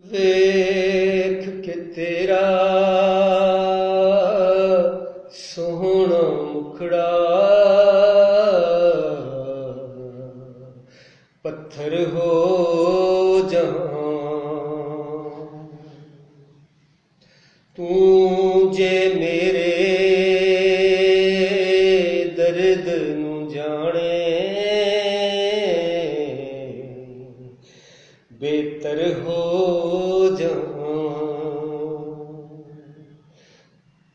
ਵੇਖ ਕੇ ਤੇਰਾ ਸੋਹਣਾ ਮੁਖੜਾ ਪੱਥਰ ਹੋ ਜਾਵਾਂ। ਤੂੰ ਜੇ ਮੇਰੇ ਦਰਦ ਨੂੰ ਜਾਣੇ ਬਿਹਤਰ ਹੋ ਜਾਵਾਂ।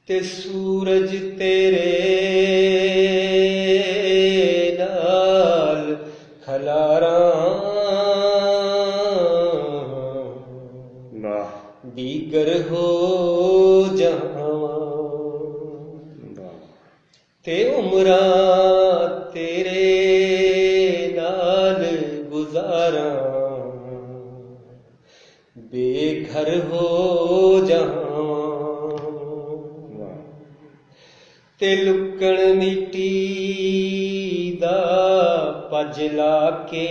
ਤੇ ਸੂਰਜ ਤੇਰੇ ਨਾਲ ਖਲਾਰਾਂ ਦੀਗਰ ਹੋ ਜਾਵਾਂ। ਤੇ ਉਮਰਾਂ ਤੇਰੇ ਨਾਲ ਗੁਜ਼ਾਰਾਂ ਬੇਘਰ ਹੋ ਜਾਵਾਂ। ਤੇ ਲੁਕਣ ਮਿੱਟੀ ਦਾ ਪੱਜ ਲਾ ਕੇ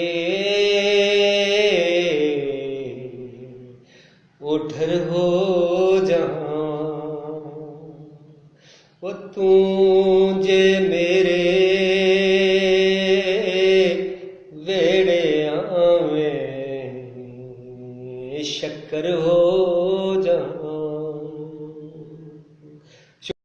ਉਠਰ ਹੋ ਜਾਵਾਂ। ਉਹ ਤੂੰ ਜੇ ਮੇਰੇ ਵੇੜੇ ਆਵੇਂ ਸ਼ੱਕਰ ਹੋ